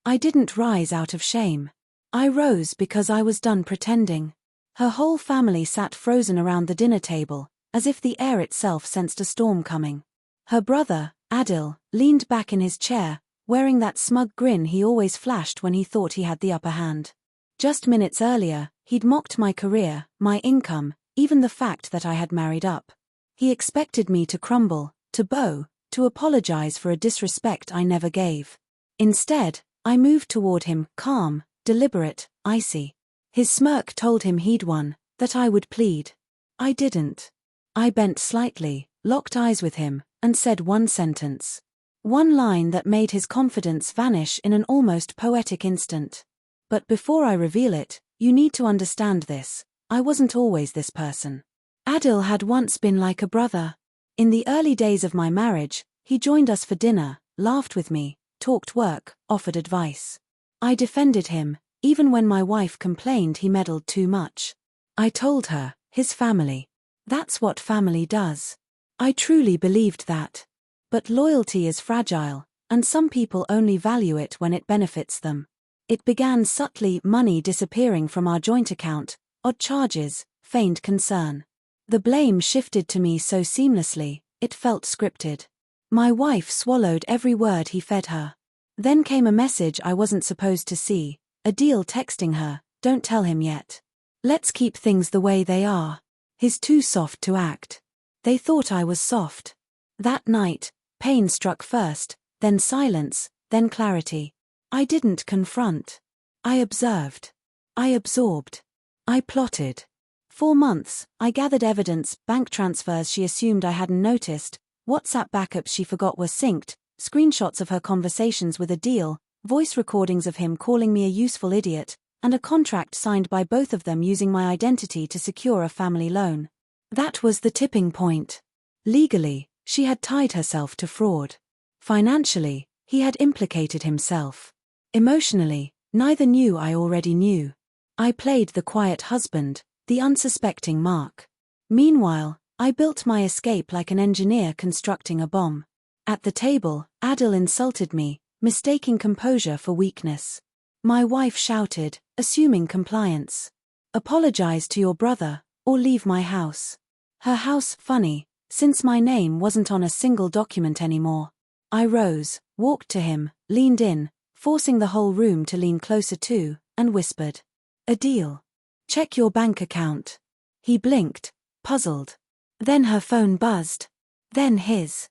I didn't rise out of shame. I rose because I was done pretending. Her whole family sat frozen around the dinner table, as if the air itself sensed a storm coming. Her brother, Adil, leaned back in his chair, wearing that smug grin he always flashed when he thought he had the upper hand. Just minutes earlier, he'd mocked my career, my income, even the fact that I had married up. He expected me to crumble, to bow, to apologize for a disrespect I never gave. Instead, I moved toward him, calm, deliberate, icy. His smirk told him he'd won, that I would plead. I didn't. I bent slightly, locked eyes with him, and said one sentence. One line that made his confidence vanish in an almost poetic instant. But before I reveal it, you need to understand this. I wasn't always this person. Adil had once been like a brother. In the early days of my marriage, he joined us for dinner, laughed with me, talked work, offered advice. I defended him, even when my wife complained he meddled too much. I told her, his family. That's what family does. I truly believed that. But loyalty is fragile, and some people only value it when it benefits them. It began subtly, money disappearing from our joint account, odd charges, feigned concern. The blame shifted to me so seamlessly, it felt scripted. My wife swallowed every word he fed her. Then came a message I wasn't supposed to see, Adil texting her, "Don't tell him yet. Let's keep things the way they are. He's too soft to act." They thought I was soft. That night, pain struck first, then silence, then clarity. I didn't confront. I observed. I absorbed. I plotted. For months, I gathered evidence, bank transfers she assumed I hadn't noticed, WhatsApp backups she forgot were synced, screenshots of her conversations with Adil, voice recordings of him calling me a useful idiot, and a contract signed by both of them using my identity to secure a family loan. That was the tipping point. Legally, she had tied herself to fraud. Financially, he had implicated himself. Emotionally, neither knew I already knew. I played the quiet husband, the unsuspecting Mark. Meanwhile, I built my escape like an engineer constructing a bomb. At the table, Adil insulted me, mistaking composure for weakness. My wife shouted, assuming compliance. "Apologize to your brother, or leave my house." Her house, funny, since my name wasn't on a single document anymore. I rose, walked to him, leaned in, forcing the whole room to lean closer too, and whispered, "Adil, check your bank account." He blinked, puzzled. Then her phone buzzed. Then his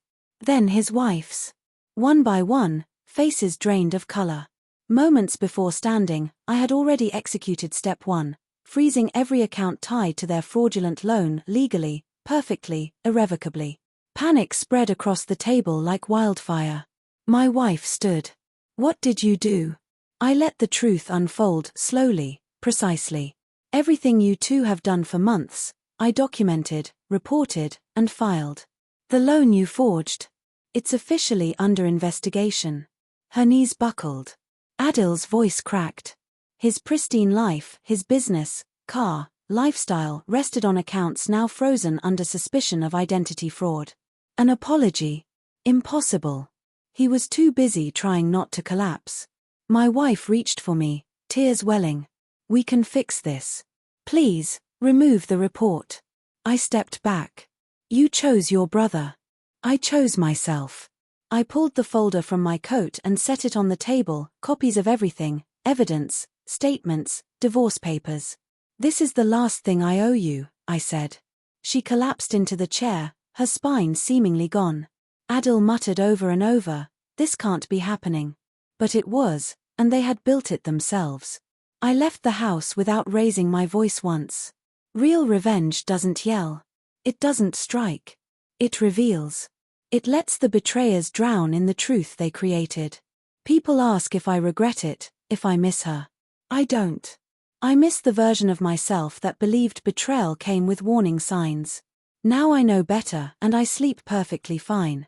wife's. One by one, faces drained of color. Moments before standing, I had already executed step 1, freezing every account tied to their fraudulent loan legally, perfectly, irrevocably. Panic spread across the table like wildfire. My wife stood. "What did you do?" I let the truth unfold, slowly, precisely. "Everything you two have done for months, I documented, reported, and filed. The loan you forged. It's officially under investigation." Her knees buckled. Adil's voice cracked. His pristine life, his business, car, lifestyle rested on accounts now frozen under suspicion of identity fraud. An apology? Impossible. He was too busy trying not to collapse. My wife reached for me, tears welling. "We can fix this. Please, remove the report." I stepped back. "You chose your brother. I chose myself." I pulled the folder from my coat and set it on the table, copies of everything, evidence, statements, divorce papers. "This is the last thing I owe you," I said. She collapsed into the chair, her spine seemingly gone. Adil muttered over and over, "This can't be happening." But it was, and they had built it themselves. I left the house without raising my voice once. Real revenge doesn't yell. It doesn't strike. It reveals. It lets the betrayers drown in the truth they created. People ask if I regret it, if I miss her. I don't. I miss the version of myself that believed betrayal came with warning signs. Now I know better and I sleep perfectly fine.